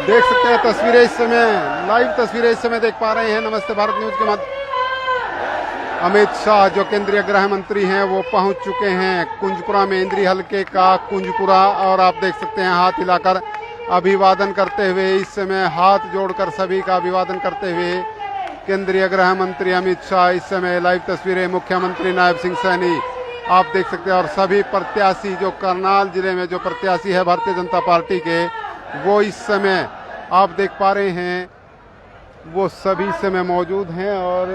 देख सकते हैं तस्वीरें इस समय, लाइव तस्वीरें इस समय देख पा रहे हैं नमस्ते भारत न्यूज के माध्यम। अमित शाह जो केंद्रीय गृह मंत्री हैं वो पहुंच चुके हैं कुंजपुरा में, इंद्री हलके का कुंजपुरा, और आप देख सकते हैं हाथ हिलाकर अभिवादन करते हुए, इस समय हाथ जोड़कर सभी का अभिवादन करते हुए केंद्रीय गृह मंत्री अमित शाह इस समय लाइव तस्वीरें, मुख्यमंत्री नायब सिंह सैनी आप देख सकते हैं, और सभी प्रत्याशी जो करनाल जिले में जो प्रत्याशी है भारतीय जनता पार्टी के, वो इस समय आप देख पा रहे हैं, वो सभी समय मौजूद हैं। और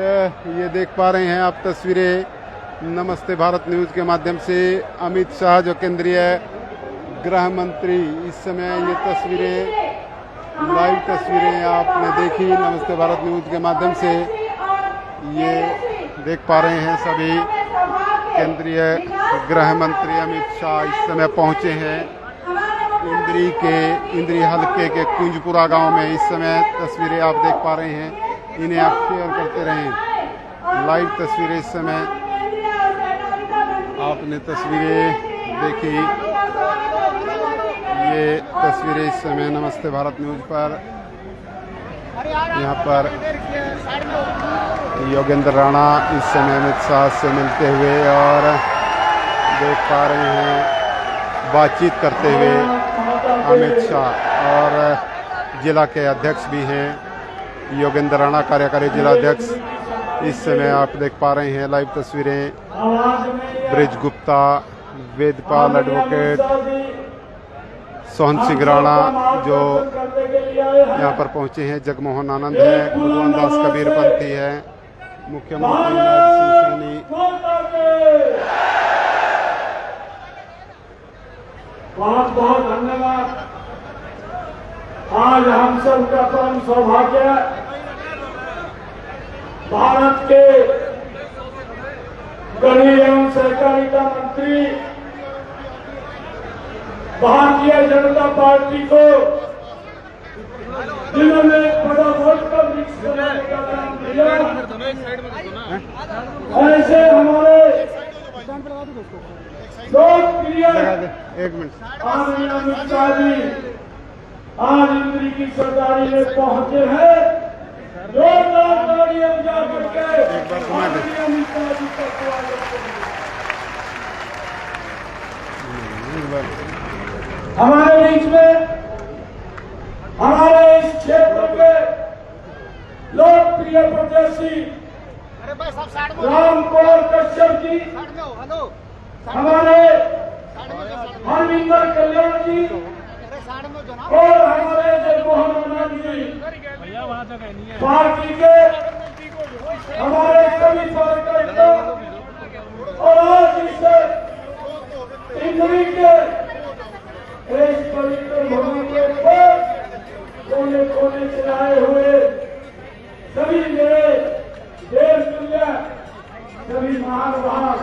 ये देख पा रहे हैं आप तस्वीरें नमस्ते भारत न्यूज के माध्यम से, अमित शाह जो केंद्रीय गृह मंत्री इस समय, ये तस्वीरें लाइव तस्वीरें आपने देखी नमस्ते भारत न्यूज के माध्यम से, ये देख पा रहे हैं सभी केंद्रीय गृह मंत्री अमित शाह इस समय पहुंचे हैं इंद्री हलके के कुंजपुरा गांव में। इस समय तस्वीरें आप देख पा रहे हैं, इन्हें आप शेयर करते रहें। लाइव तस्वीरें इस समय आपने तस्वीरें देखी, ये तस्वीरें इस समय नमस्ते भारत न्यूज पर, यहाँ पर योगेंद्र राणा इस समय अमित शाह से मिलते हुए और देख पा रहे हैं बातचीत करते हुए अमित शाह, और जिला के अध्यक्ष भी हैं योगेंद्र राणा, कार्यकारी जिला अध्यक्ष इस समय आप देख पा रहे हैं लाइव तस्वीरें। ब्रिज गुप्ता, वेदपाल एडवोकेट, सोहन सिंह राणा जो यहाँ पर पहुंचे हैं, जगमोहन आनंद है, भगवान दास कबीरपंथी है, मुख्यमंत्री नायब सिंह सैनी, बहुत बहुत धन्यवाद। आज हम सबका परम सौभाग्य भारत के गृह एवं सहकारिता मंत्री, भारतीय जनता पार्टी को जिन्होंने बड़ा वोट का वृक्ष बनाने का काम किया, ऐसे हमारे लोकप्रिय आदरणीय अमित शाह जी आज इंद्री की सरदारी में पहुंचे हैं। जोरदार तालियां बजा करके आदरणीय अमित शाह जी का स्वागत करें। हमारे बीच में हमारे इस क्षेत्र के लोकप्रिय प्रत्याशी रामकुमार कश्यप जी, हमारे हरविंदर कल्याण जी और हमारे जगमोहन आनंद जी, पार्टी के हमारे सभी कार्यकर्ता, और आज इस इंद्री के इस पवित्र भूमि के ऊपर कोने कोने से आए हुए सभी मेरे देश दुनिया सभी महानुभाव,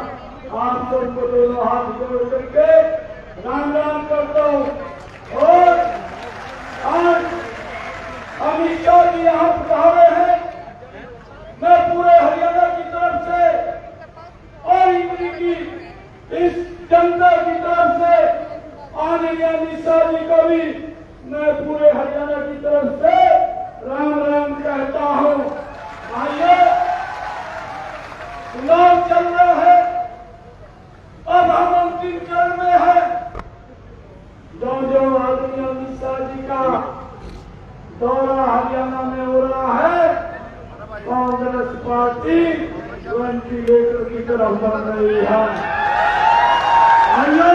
आप सबको दोनों हाथ जोड़ करके राम राम करता हूँ। और आज अमित शाह जी यहाँ पधारे हैं, मैं पूरे हरियाणा की तरफ से और इंद्री की इस जनता की तरफ से आदरणीय अमित शाह जी को भी मैं पूरे हरियाणा की तरफ से राम राम कहता हूँ। आइए, चुनाव चल रहा है, अब हम अंतिम चरण में है। जो आदरणीय अमित शाह जी का दौरा हरियाणा में हो रहा है, कांग्रेस पार्टी वेंटिलेटर की तरफ बढ़ रही है। आइए,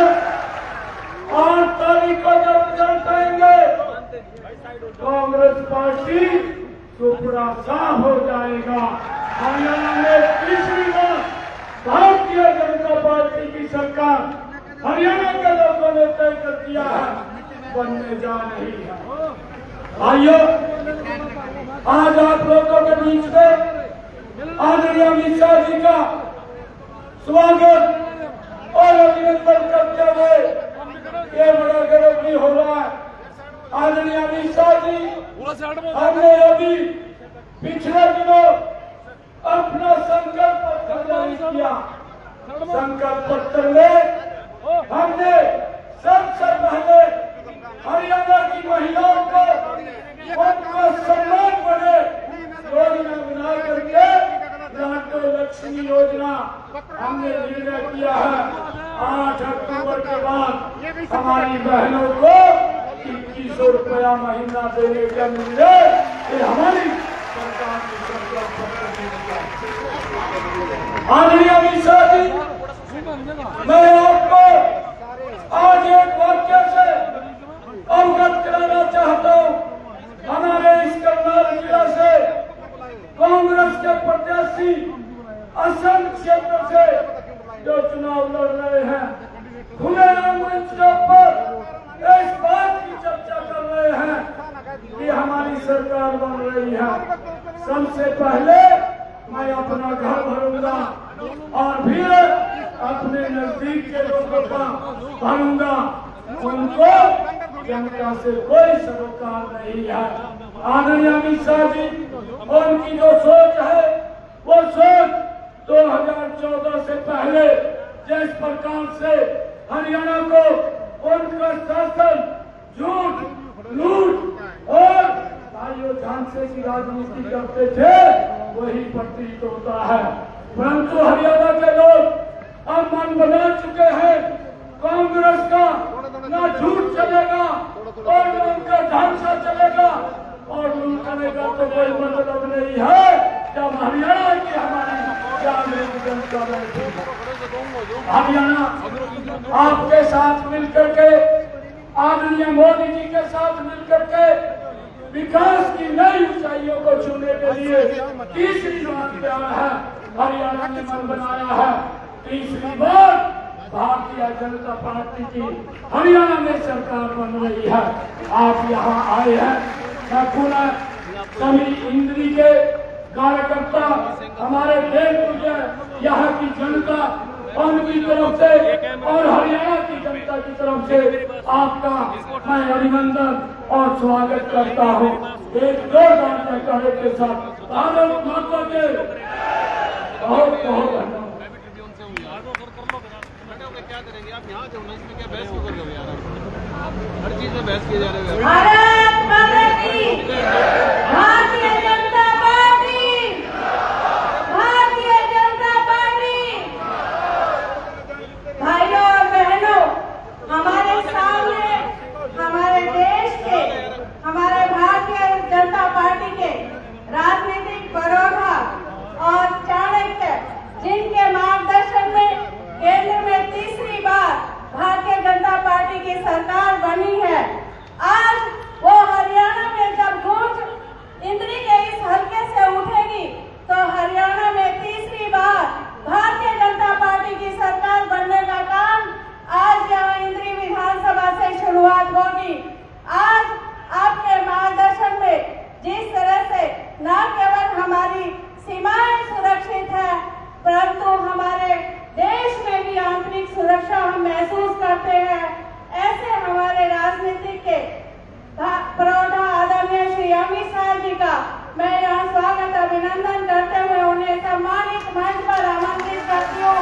8 तारीख को जब रिजल्ट आएंगे, कांग्रेस पार्टी टुकड़ा साफ हो जाएगा। हरियाणा में तीसरी बार भारतीय जनता पार्टी की सरकार हरियाणा के लोगों ने तय कर दिया है, बनने जा रही है। आइए, आज आप लोगों के बीच में आदरणीय अमित शाह जी का स्वागत और अभिनंदन करते हुए ये बड़ा गर्व भी हो रहा है। आदरणीय अमित शाह जी, हमने अभी पिछले दिनों अपना संकल्प पत्र जारी किया। संकल्प पत्र में हमने सबसे पहले हरियाणा की महिलाओं को उनको सम्मान बने योजना बना करके लाडो लक्ष्मी योजना हमने निर्णय किया है। 8 अक्टूबर के बाद हमारी बहनों को 2100 रुपया महीना देने का निर्णय ये हमारी सरकार की आदरणीय अमित शाह जी, मैं आपको आज एक वाक्य से अवगत कराना चाहता हूँ। हमारे इस करनाल जिला से कांग्रेस के प्रत्याशी असम क्षेत्र से जो चुनाव लड़ रहे हैं, खुलेआम मंच पर इस बात की चर्चा कर रहे हैं कि हमारी सरकार बन रही है। सबसे पहले मैं अपना घर भरूंगा और फिर अपने नजदीक के लोगों का भरूंगा। उनको जनता से कोई सरोकार नहीं है। आदरणीय अमित शाह जी, उनकी जो सोच है वो सोच 2014 से पहले जिस प्रकार से हरियाणा को उनका शासन झूठ, लूट और भाइयों झांसे की राजनीति करते थे वही प्रतीत होता है। परंतु हरियाणा के लोग अब मन बना चुके हैं कांग्रेस का ना झूठ चलेगा और न उनका झांसा चलेगा और लूटने का तो कोई मतलब नहीं है। जब हरियाणा की हमारी जागृत जनता बैठी, हरियाणा आपके साथ मिलकर के आदरणीय मोदी जी के साथ मिलकर के विकास की नई ऊंचाइयों को छूने के लिए तीसरी बार तैयार है। हरियाणा ने मन बनाया है तीसरी बार भारतीय जनता पार्टी की हरियाणा में सरकार बन रही है। आप यहाँ आए हैं, मैं पुनः सभी इंद्री के कार्यकर्ता, हमारे देश के यहाँ की जनता उनकी तरफ से और हरियाणा की जनता की तरफ से आपका मैं अभिनंदन और स्वागत करता हूँ। एक जोरदार जयकारे के साथ भारत माता के बहुत बहुत धन्यवाद। क्या करेंगे आप यहाँ जो इसमें क्या बहस क्यों कर रहे हो यार? हर चीज में बहस किए जा रहे हो। भारत माता की भारतीय जनता पार्टी, भारतीय जनता पार्टी। भाइयों और बहनों, हमारे सामने हमारे देश के, हमारे भारतीय जनता पार्टी के राजनीतिक परोधा और चाणक्य जिनके मार्गदर्शन में केंद्र में तीसरी बार भारतीय जनता पार्टी की सरकार बनी है। आज वो हरियाणा में जब गूंज इंद्री के इस हल्के से उठेगी तो हरियाणा में तीसरी बार भारतीय जनता पार्टी की सरकार बनने का काम आज यहाँ इंद्री विधानसभा से शुरुआत होगी। आज आपके मार्गदर्शन में जिस तरह से न केवल हमारी सीमाएं सुरक्षित है परंतु हमारे देश में भी आंतरिक सुरक्षा हम महसूस करते हैं, ऐसे हमारे राजनीति के प्रौढ़ा आदरणीय श्री अमित शाह जी का मैं यहाँ स्वागत अभिनंदन करते हुए उन्हें सम्मानित मंच पर आमंत्रित करती हूँ।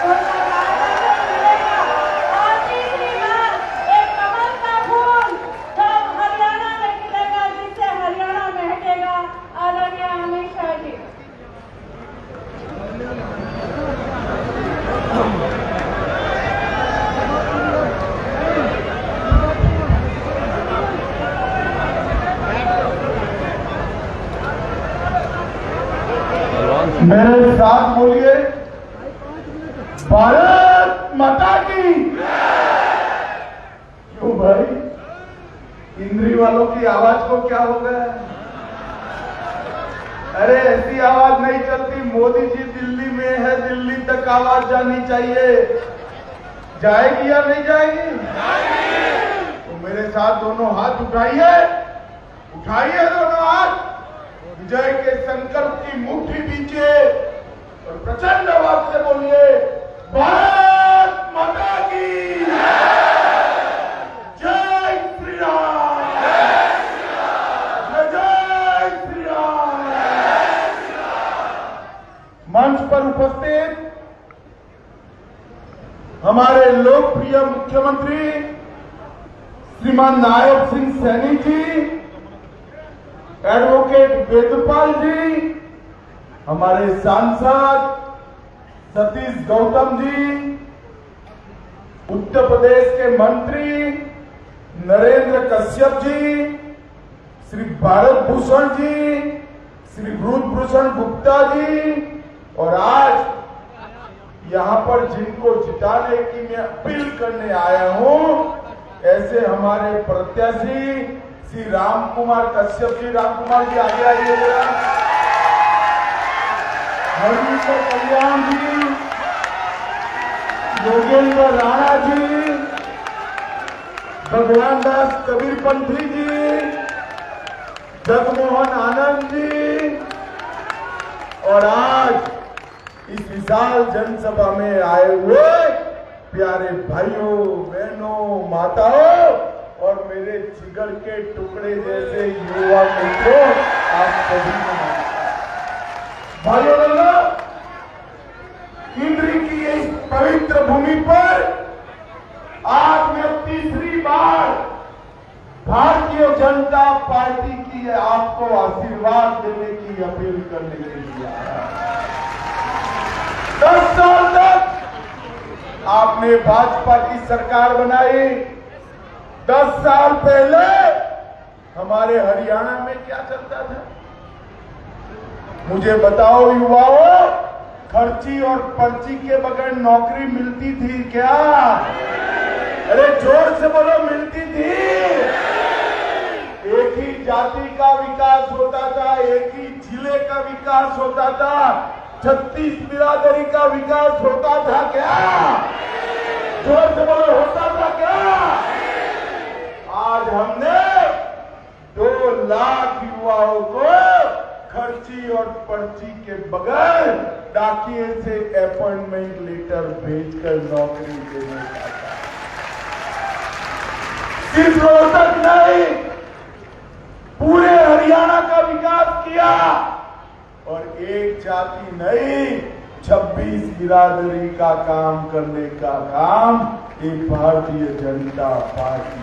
उनका मार्गदर्शन मिलेगा और तीसरी बार एक कमल का फूल जो हरियाणा में खिलेगा, जिससे हरियाणा महकेगा। आदरणीय अमित शाह जी। मेरे साथ बोलिए, भारत माता की। क्यों भाई, इंद्री वालों की आवाज को क्या हो गया? अरे ऐसी आवाज नहीं चलती। मोदी जी दिल्ली में है, दिल्ली तक आवाज जानी चाहिए। जाएगी या नहीं जाएगी? तो मेरे साथ दोनों हाथ उठाइए, उठाइए दोनों हाथ, विजय के संकल्प की मुट्ठी बीचे और प्रचंड आवाज से बोलिए, भारत माता की जय श्री राम, जय श्री राम। मंच पर उपस्थित हमारे लोकप्रिय मुख्यमंत्री श्रीमान नायब सिंह सैनी जी, एडवोकेट वेदपाल जी, हमारे सांसद सतीश गौतम जी, उत्तर प्रदेश के मंत्री नरेंद्र कश्यप जी, श्री भारत भूषण जी, श्री ब्रजभूषण गुप्ता जी, और आज यहां पर जिनको जिताने की मैं अपील करने आया हूं, ऐसे हमारे प्रत्याशी श्री राम कुमार कश्यप जी। राम कुमार जी आगे आइएगा। हरमिंदर कल्याण जी, योगेंद्र राणा जी, भगवान दास कबीरपंथी जी, जगमोहन आनंद जी, और आज इस विशाल जनसभा में आए हुए प्यारे भाइयों, बहनों, माताओं और मेरे जिगर के टुकड़े जैसे युवा मित्रों, आप सभी को भाइयों बहनों, इंद्री की इस पवित्र भूमि पर आज मैं तीसरी बार भारतीय जनता पार्टी की आपको आशीर्वाद देने की अपील करने के लिए आया। 10 साल तक आपने भाजपा की सरकार बनाई। 10 साल पहले हमारे हरियाणा में क्या चलता था? मुझे बताओ युवाओं, खर्ची और पर्ची के बगैर नौकरी मिलती थी क्या? अरे जोर से बोलो, मिलती थी? एक ही जाति का विकास होता था, एक ही जिले का विकास होता था, 36 बिरादरी का विकास होता था क्या? जोर से बोलो, होता था क्या? आज हमने 2 लाख युवाओं को खर्ची और पर्ची के बगैर डाकिए से अपॉइंटमेंट लेटर भेजकर नौकरी देने का था। सिर्फ रोहतक नहीं, पूरे हरियाणा का विकास किया, और एक जाति नहीं, 26 बिरादरी का काम करने का काम ये भारतीय जनता पार्टी।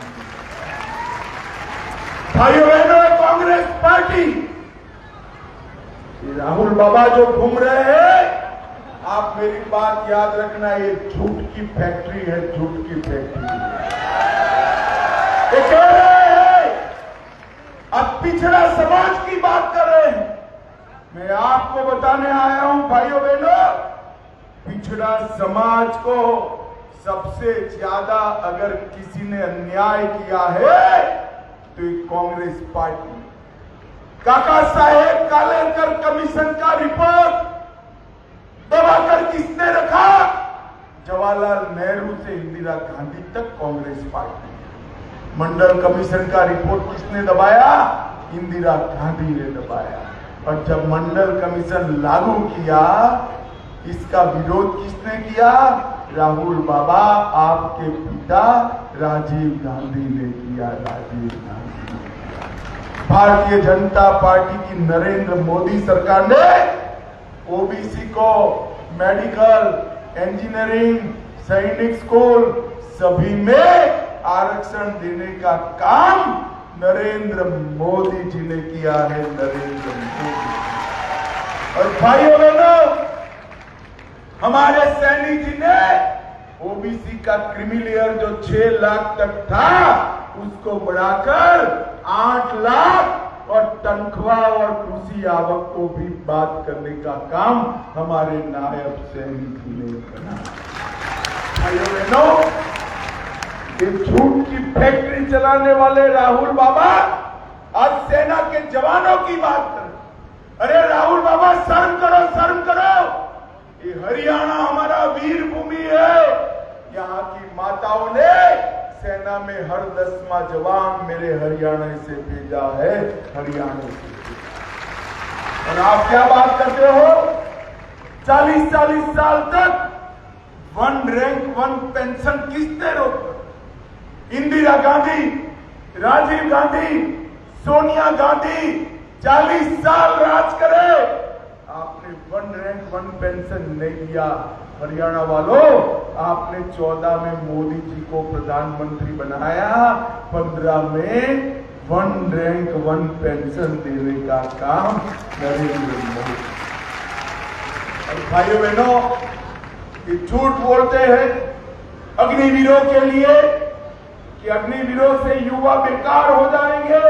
भाइयों बहनों, कांग्रेस पार्टी, राहुल बाबा जो घूम रहे हैं, आप मेरी बात याद रखना, ये झूठ की फैक्ट्री है, झूठ की फैक्ट्री है। ये कह रहे हैं अब पिछड़ा समाज की बात कर रहे हैं। मैं आपको बताने आया हूं भाइयों बहनों, पिछड़ा समाज को सबसे ज्यादा अगर किसी ने अन्याय किया है तो ये कांग्रेस पार्टी। काका साहेब कालेकर कमीशन का रिपोर्ट दबाकर किसने रखा? जवाहरलाल नेहरू से इंदिरा गांधी तक कांग्रेस पार्टी। मंडल कमीशन का रिपोर्ट किसने दबाया? इंदिरा गांधी ने दबाया। और जब मंडल कमीशन लागू किया, इसका विरोध किसने किया? राहुल बाबा, आपके पिता राजीव गांधी ने किया। राजीव गांधी, भारतीय जनता पार्टी की नरेंद्र मोदी सरकार ने ओबीसी को मेडिकल, इंजीनियरिंग, सैनिक स्कूल सभी में आरक्षण देने का काम नरेंद्र मोदी जी ने किया है। नरेंद्र मोदी। और भाइयों बहनों, हमारे सैनी जी ने ओबीसी का क्रीमीलेयर जो 6 लाख तक था, उसको बढ़ाकर 8 लाख और तनख्वाह और कृषि आवक को भी बात करने का काम हमारे नायब सैनी जी ने करा। भाइयों बहनों, ये झूठ की फैक्ट्री चलाने वाले राहुल बाबा आज सेना के जवानों की बात कर। अरे राहुल बाबा, शर्म करो, शर्म करो। ये हरियाणा हमारा वीर भूमि है। यहाँ की माताओं ने सेना में हर 10वां जवान मेरे हरियाणा से भेजा है, हरियाणा से। और आप क्या बात करते हो? 40-40 साल तक 1 रैंक 1 पेंशन किसने रोका? इंदिरा गांधी, राजीव गांधी, सोनिया गांधी 40 साल राज करे, आपने 1 रैंक 1 पेंशन नहीं दिया। हरियाणा वालों, आपने 14 में मोदी जी को प्रधानमंत्री बनाया, 15 में 1 रैंक 1 पेंशन देने का काम नरेंद्र मोदी। और भाइयों बहनों, ये झूठ बोलते हैं अग्निवीरों के लिए कि अग्निवीरों से युवा बेकार हो जाएंगे।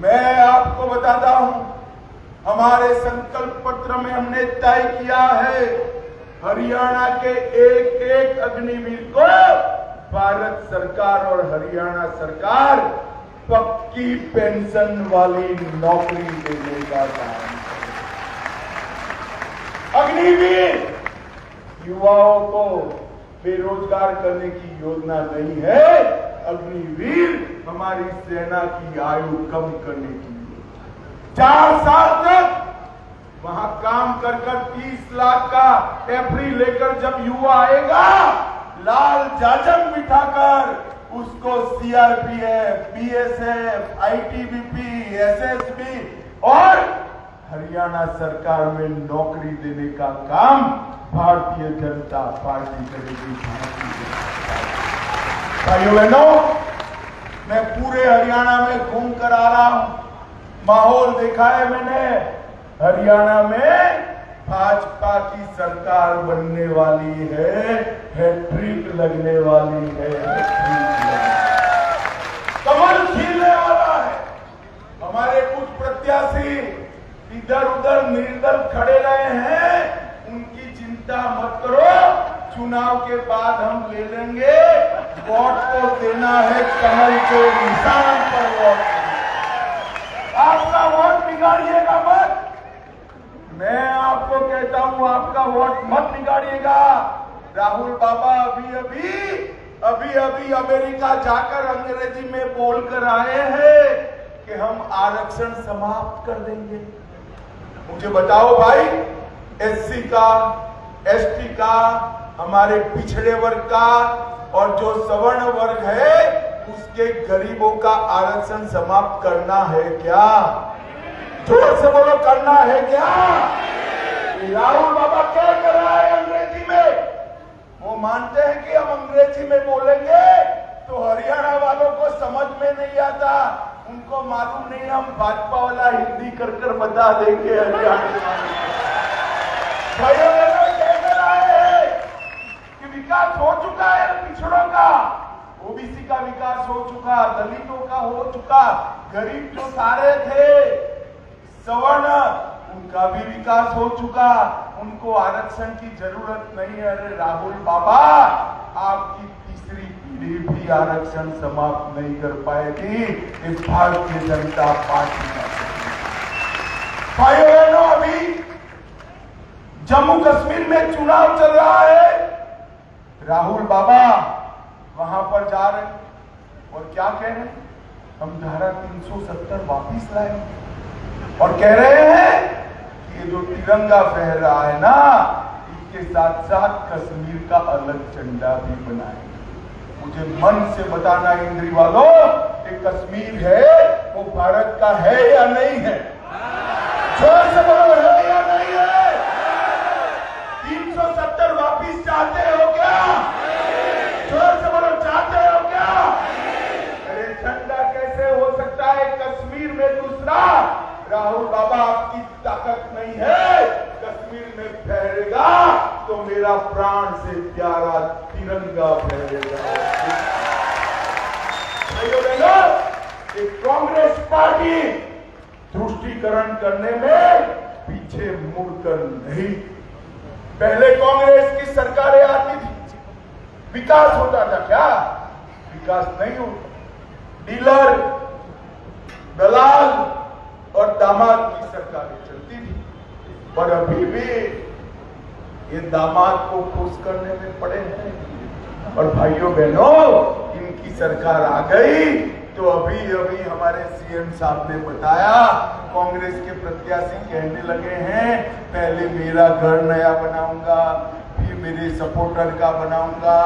मैं आपको बताता हूं, हमारे संकल्प पत्र में हमने तय किया है हरियाणा के एक एक अग्निवीर को भारत सरकार और हरियाणा सरकार पक्की पेंशन वाली नौकरी देने का काम करेगी। अग्निवीर युवाओं को बेरोजगार करने की योजना नहीं है, अग्निवीर हमारी सेना की आयु कम करने की 4 साल तक वहां काम कर 30 लाख का एफडी लेकर जब युवा आएगा, लाल जाजम बिठाकर उसको सीआरपीएफ, बीएसएफ, आईटीबीपी, एसएसबी और हरियाणा सरकार में नौकरी देने का काम भारतीय जनता पार्टी करेगी। भाइयों बहनों, मैं पूरे हरियाणा में घूम कर आ रहा हूं, माहौल देखा है मैंने। हरियाणा में भाजपा की सरकार बनने वाली है, हैट्रिक लगने वाली है, कमल खिलने वाला है। हमारे कुछ प्रत्याशी इधर उधर निर्दल खड़े रहे हैं, उनकी चिंता मत करो, चुनाव के बाद हम ले लेंगे। वोट को देना है कमल के निशान पर वोट। आपका वोट बिगाड़िएगा मत, मैं आपको कहता हूं, आपका वोट मत बिगाड़िएगा। राहुल बाबा अभी अमेरिका जाकर अंग्रेजी में बोलकर आए हैं कि हम आरक्षण समाप्त कर देंगे। मुझे बताओ भाई, एससी का, एसटी का, हमारे पिछड़े वर्ग का और जो सवर्ण वर्ग है उसके गरीबों का आरक्षण समाप्त करना है क्या? जोर से बोलो, करना है क्या? राहुल बाबा क्या कर रहा है अंग्रेजी में? वो मानते हैं कि हम अंग्रेजी में बोलेंगे तो हरियाणा वालों को समझ में नहीं आता, उनको मालूम नहीं हम भाजपा वाला हिंदी कर बता देंगे हरियाणा। भाइयों कह रहे हैं कि विकास हो चुका है पिछड़ों का, ओबीसी का विकास हो चुका, दलितों का हो चुका, गरीब जो सारे थे सवर्ण उनका भी विकास हो चुका, उनको आरक्षण की जरूरत नहीं है। अरे राहुल बाबा, आपकी तीसरी पीढ़ी भी आरक्षण समाप्त नहीं कर पाएगी इस भारतीय जनता पार्टी का। भाइयों बहनों, अभी जम्मू कश्मीर में चुनाव चल रहा है, राहुल बाबा वहां पर जा रहे और क्या कह रहे हैं, हम धारा 370 वापिस लाए और कह रहे हैं कि ये जो तिरंगा फहर रहा है ना, इसके साथ साथ कश्मीर का अलग झंडा भी बनाए। मुझे मन से बताना इंद्री वालों कि कश्मीर है वो भारत का है या नहीं है? जोर से बोलो, है या नहीं है? 370 वापिस चाहते हो क्या? जोर से बोलो, चाहते हो क्या? अरे झंडा कैसे हो सकता है कश्मीर में दूसरा? राहुल बाबा, आपकी ताकत नहीं है, कश्मीर में फहरेगा तो मेरा प्राण से प्यारा तिरंगा फहरेगा। कांग्रेस पार्टी तुष्टीकरण करने में पीछे मुड़कर नहीं। पहले कांग्रेस की सरकारें आती थी, विकास होता था क्या? विकास नहीं होता। डीलर, दलाल और दामाद की सरकारें चलती थी, पर अभी भी ये दामाद को खुश करने में पड़े हैं। और भाइयों बहनों, इनकी सरकार आ गई तो अभी हमारे सीएम साहब ने बताया, कांग्रेस के प्रत्याशी कहने लगे हैं पहले मेरा घर नया बनाऊंगा, फिर मेरे सपोर्टर का बनाऊंगा,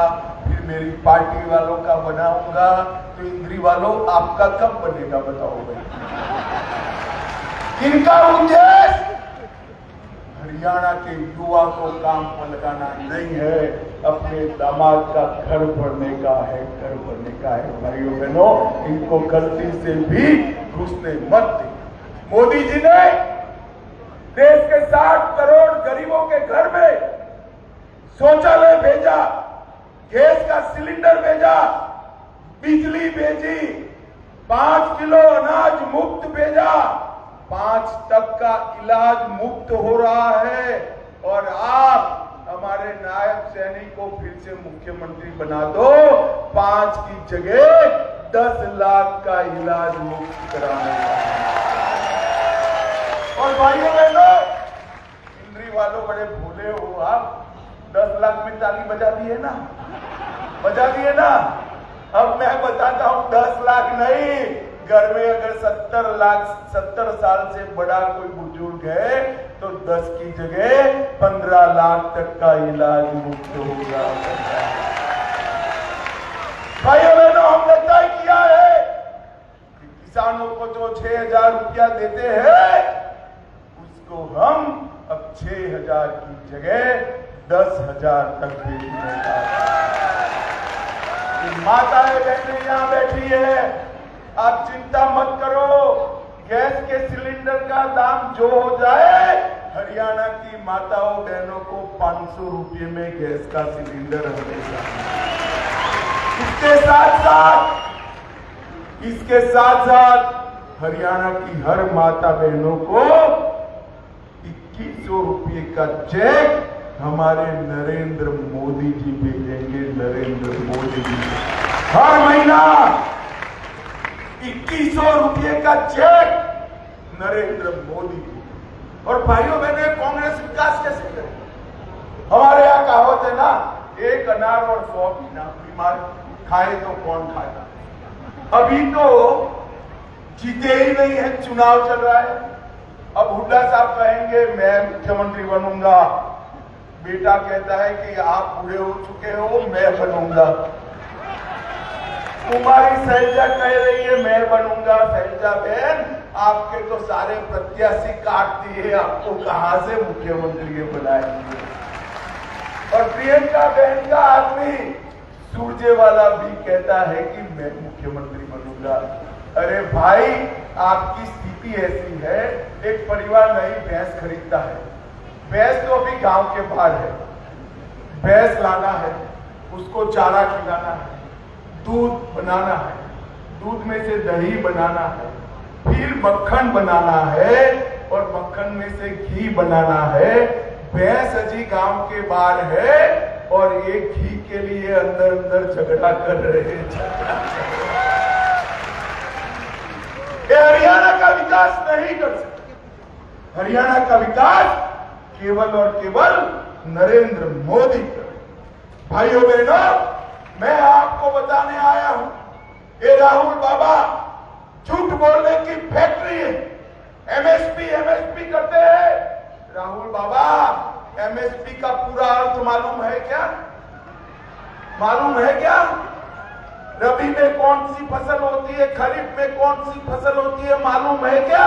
फिर मेरी पार्टी वालों का बनाऊंगा। तो इंद्री वालों, आपका कब बनेगा बताओ भाई? इनका उद्देश्य हरियाणा के युवा को काम पर लगाना नहीं है, अपने दामाद का घर भरने का है, घर भरने का है। भाइयों बहनों, इनको गलती से भी घुसने मत दे। मोदी जी ने देश के 60 करोड़ गरीबों के घर में शौचालय भेजा, गैस का सिलेंडर भेजा, बिजली भेजी, 5 किलो अनाज मुफ्त भेजा, 5 तक का इलाज मुफ्त हो रहा है। और आप हमारे नायब सैनिक को फिर से मुख्यमंत्री बना दो, 5 की जगह 10 लाख का इलाज मुफ्त कराने का। और भाइयों बहनों, इंद्री वालों बड़े भोले हो आप, 10 लाख में ताली बजा दी है ना, बजा दी है ना। अब मैं बताता हूं 10 लाख नहीं, घर में अगर 70 साल से बड़ा कोई बुजुर्ग है तो 10 की जगह 15 लाख तक का इलाज मुफ्त होगा। भाइयों बहनों, हमने तय किया है कि किसानों को जो 6,000 रुपया देते हैं उसको हम अब 6,000 की जगह 10,000 तक दे देंगे। माताएं बहनें यहां बैठी है, आप चिंता मत करो, गैस के सिलेंडर का दाम जो हो जाए, हरियाणा की माताओं बहनों को 500 रुपये में गैस का सिलेंडर मिलेगा। इसके साथ साथ हरियाणा की हर माता बहनों को 2100 रुपये का चेक हमारे नरेंद्र मोदी जी भेजेंगे। नरेंद्र मोदी जी हर महीना 2100 रुपये का चेक नरेंद्र मोदी जी। और भाइयों बहनों, कांग्रेस विकास कैसे करे? हमारे यहाँ कहावत है ना, एक अनार और 100 बीमार खाए तो कौन खाएगा। अभी तो जीते ही नहीं है, चुनाव चल रहा है। अब हुड्डा साहब कहेंगे मैं मुख्यमंत्री बनूंगा, बेटा कहता है कि आप बूढ़े हो चुके हो, मैं बनूंगा। कुमारी शैलजा कह रही है मैं बनूंगा। शैलजा बहन, आपके तो सारे प्रत्याशी काट दिए, आपको कहां से मुख्यमंत्री बनाएंगे। और प्रियंका बहन का आदमी सुरजेवाला भी कहता है कि मैं मुख्यमंत्री बनूंगा। अरे भाई, आपकी स्थिति ऐसी है, एक परिवार नई भैंस खरीदता है, भैंस तो अभी गांव के बाहर है, भैंस लाना है, उसको चारा खिलाना है, दूध बनाना है, दूध में से दही बनाना है, फिर मक्खन बनाना है और मक्खन में से घी बनाना है। भैंस अजी गांव के बाहर है और एक घी के लिए अंदर अंदर झगड़ा कर रहे हैं। हरियाणा का विकास नहीं कर सकते। हरियाणा का विकास केवल और केवल नरेंद्र मोदी करे। भाइयों बहनों, मैं आपको बताने आया हूं, ये राहुल बाबा झूठ बोलने की फैक्ट्री है। एमएसपी करते हैं। राहुल बाबा, एमएसपी का पूरा अर्थ मालूम है क्या? मालूम है क्या? रबी में कौन सी फसल होती है, खरीफ में कौन सी फसल होती है, मालूम है क्या?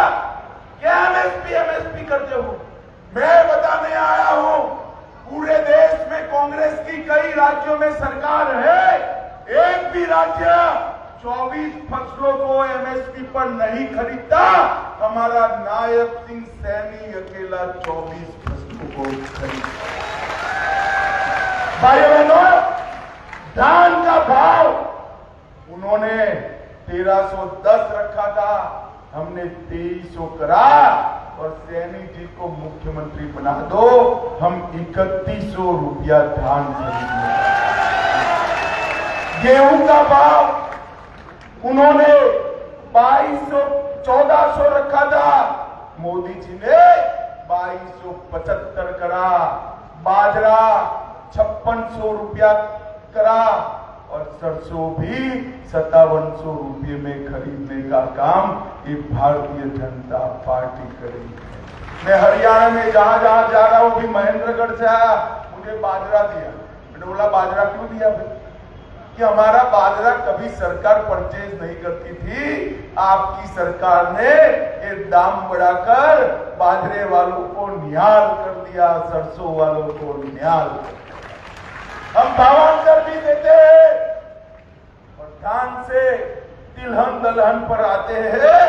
क्या एमएसपी करते हो? मैं बताने आया हूं, पूरे देश में कांग्रेस की कई राज्यों में सरकार है, एक भी राज्य 24 फसलों को एमएसपी पर नहीं खरीदता। हमारा नायब सिंह सैनी अकेला 24 फसलों को खरीदता। भाइयों बहनों, धान का भाव उन्होंने 1310 रखा था, हमने 2300 करा और सैनी जी को मुख्यमंत्री बना दो, हम 3100 रुपया धान खरीदेंगे। गेहूं का भाव उन्होंने 2200 1400 रखा था, मोदी जी ने 2275 करा। बाजरा 5600 रुपया करा और सरसों भी 5700 रुपये में खरीदने का काम ये भारतीय जनता पार्टी करेगी। मैं हरियाणा में जहां जहां जा रहा हूं, भी महेंद्रगढ़ से आया, मुझे बाजरा दिया। मैंने बोला बाजरा क्यों दिया भाई? कि हमारा बाजरा कभी सरकार परचेज नहीं करती थी, आपकी सरकार ने ये दाम बढ़ाकर बाजरे वालों को निहाल कर दिया, सरसों वालों को निहाल कर दिया। हम भावांतर भी देते हैं और धान से तिलहन दलहन पर आते हैं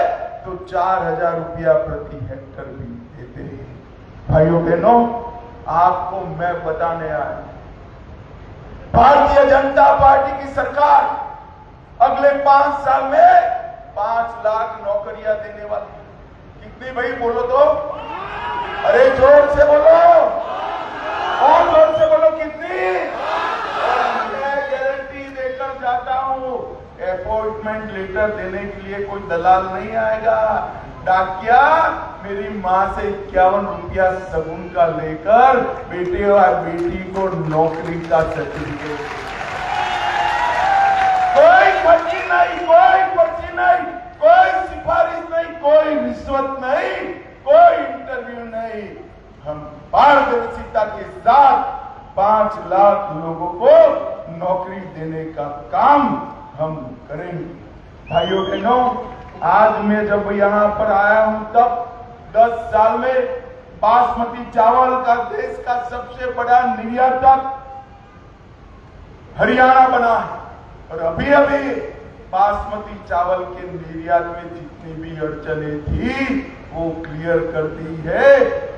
तो 4,000 रुपया प्रति हेक्टर भी देते हैं। भाइयों बहनों, आपको मैं बताने आया, भारतीय जनता पार्टी की सरकार अगले 5 साल में 5 लाख नौकरियां देने वाली। कितनी भाई बोलो तो? अरे जोर से बोलो, और जोर से बोलो कितनी? और मैं गारंटी देकर जाता हूं, अपॉइंटमेंट लेटर देने के लिए कोई दलाल नहीं आएगा। डाकिया मेरी माँ से 51 रुपया सगुन का लेकर बेटे और बेटी को नौकरी का सर्टिफिकेट। कोई फर्जी नहीं, कोई पर्ची नहीं, कोई सिफारिश नहीं, कोई रिश्वत नहीं, कोई इंटरव्यू नहीं। हम पारदर्शिता के साथ 5 लाख लोगों को नौकरी देने का काम हम करेंगे। भाइयों बहनों, आज मैं जब यहाँ पर आया हूं तब 10 साल में बासमती चावल का देश का सबसे बड़ा निर्यातक हरियाणा बना है। और अभी अभी बासमती चावल के निर्यात में जितनी भी अड़चनें थी वो क्लियर कर दी है।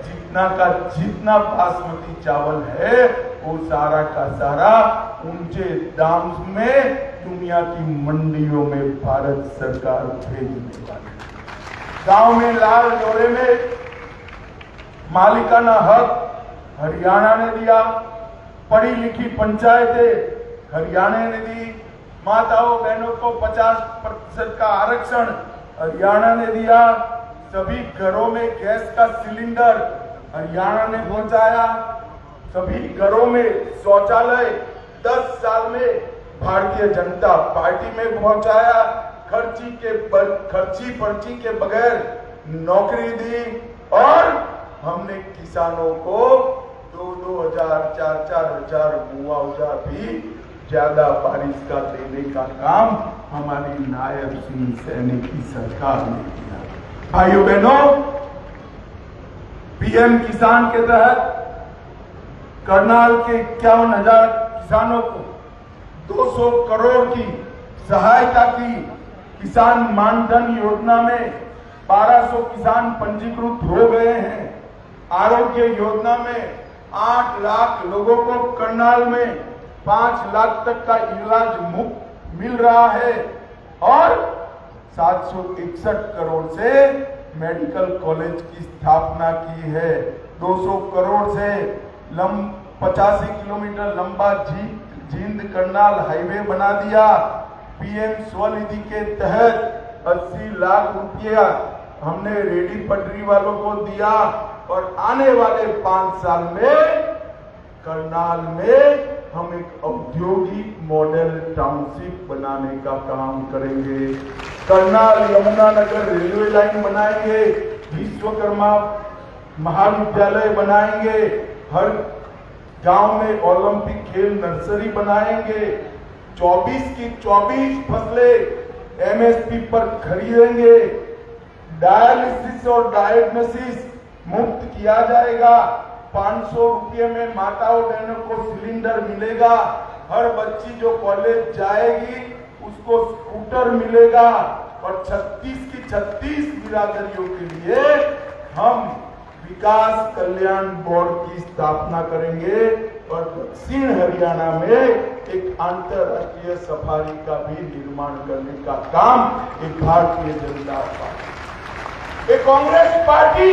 जितना का जितना बासमती चावल है वो सारा का सारा ऊंचे दाम में दुनिया की मंडियों में भारत सरकार भेजने वाली। गांव में लाल डोरे में मालिकाना हक हरियाणा ने दिया, पढ़ी लिखी पंचायतें हरियाणा ने दी, माताओं बहनों को 50% का आरक्षण हरियाणा ने दिया, सभी घरों में गैस का सिलेंडर हरियाणा ने पहुंचाया, सभी घरों में शौचालय 10 साल में भारतीय जनता पार्टी में पहुंचाया, खर्ची पर्ची के बगैर नौकरी दी और हमने किसानों को 2-2 हजार 4-4 हजार मुआवजा भी ज्यादा बारिश का देने का काम हमारी नायब सिंह सैनी की सरकार ने किया। भाइयों बहनों, पीएम किसान के तहत करनाल के 51,000 किसानों को 200 करोड़ की सहायता की। किसान मानधन योजना में 1200 किसान पंजीकृत हो गए हैं। आरोग्य योजना में 8 लाख लोगों को करनाल में 5 लाख तक का इलाज मुफ्त मिल रहा है और 761 करोड़ से मेडिकल कॉलेज की स्थापना की है। 200 करोड़ से 85 किलोमीटर लंबा जींद करनाल हाईवे बना दिया। पीएम स्वनिधि के तहत 80 लाख रुपया हमने रेडी पटरी वालों को दिया और आने वाले 5 साल में करनाल में हम एक औद्योगिक मॉडल टाउनशिप बनाने का काम करेंगे। करनाल यमुनानगर रेलवे लाइन बनाएंगे, विश्वकर्मा महाविद्यालय बनाएंगे, हर गांव में ओलंपिक खेल नर्सरी बनाएंगे, 24 की 24 फसलें एमएसपी पर खरीदेंगे, डायलिसिस और डायग्नोसिस मुफ्त किया जाएगा, 500 रुपये में माताओं बहनों को सिलेंडर मिलेगा, हर बच्ची जो कॉलेज जाएगी उसको स्कूटर मिलेगा और 36 की 36 बिरादरियों के लिए हम विकास कल्याण बोर्ड की स्थापना करेंगे और दक्षिण हरियाणा में एक अंतरराष्ट्रीय सफारी का भी निर्माण करने का काम एक भारतीय जनता पार्टी, एक कांग्रेस पार्टी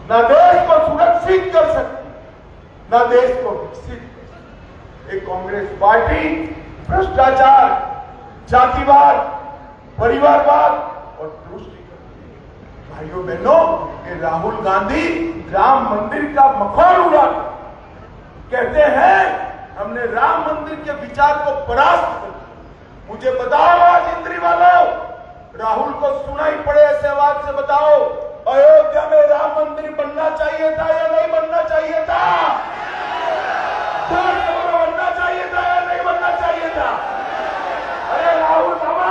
न देश को सुरक्षित कर सकती, न देश को विकसित कर सकती। एक कांग्रेस पार्टी भ्रष्टाचार, जातिवाद, परिवारवाद और तुष्टि करती है। भाइयों बहनों, ये राहुल गांधी राम मंदिर का मखौल उड़ाते कहते हैं हमने राम मंदिर के विचार को परास्त कर दिया। मुझे बताओ आज इंद्री वालों, राहुल को सुनाई पड़े ऐसे आवाज से बताओ, अयोध्या में राम मंदिर बनना चाहिए था या नहीं बनना चाहिए था? बनना चाहिए था या नहीं बनना चाहिए था? अरे राहुल बाबा,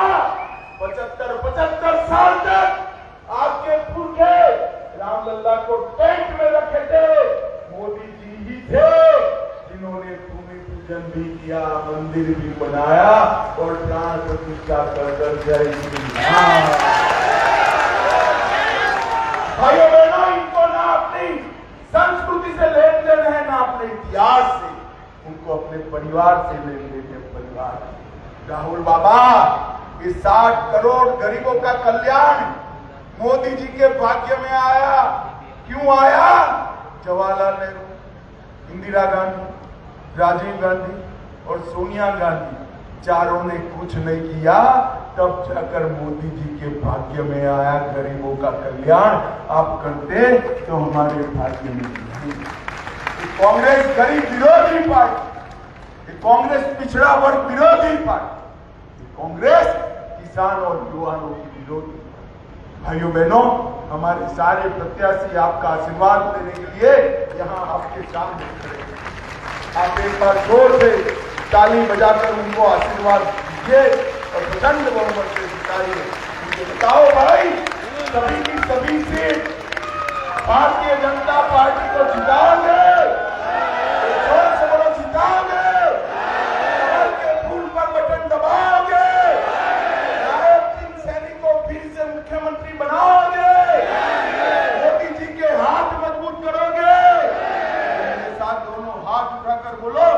75 साल तक आपके पुरखे पूजन भी किया, मंदिर भी बनाया और प्राण प्रतिष्ठा कर जय श्री राम। भाइयों बहनों, इनको ना अपनी संस्कृति से लेन देन है, ना अपने इतिहास से, उनको अपने परिवार से लेन देन है। परिवार राहुल बाबा, इस 60 करोड़ गरीबों का कल्याण मोदी जी के भाग्य में आया। क्यों आया? जवाहरलाल नेहरू, इंदिरा गांधी, राजीव गांधी और सोनिया गांधी चारों ने कुछ नहीं किया, तब जाकर मोदी जी के भाग्य में आया गरीबों का कल्याण। आप करते तो हमारे भाग्य में नहीं। कांग्रेस गरीब विरोधी पार्टी, कांग्रेस पिछड़ा वर्ग विरोधी पार्टी, कांग्रेस किसान और युवाओं की विरोधी। भाइयों बहनों, हमारे सारे प्रत्याशी आपका आशीर्वाद लेने के लिए यहाँ आपके सामने खड़े हैं। आप एक बार जोर से ताली बजाकर उनको आशीर्वाद दीजिए और प्रचंड बहुमत से जिताइए। मुझे बताओ भाई, सभी की सभी सीट भारतीय जनता पार्टी को जिताओगे? जोर से बोलो, जिताओगे? कमल के फूल पर बटन दबाओगे? नायब सिंह सैनी को फिर से मुख्यमंत्री बनाओगे? मोदी जी के हाथ मजबूत करोगे? मेरे साथ दोनों हाथ उठाकर बोलो,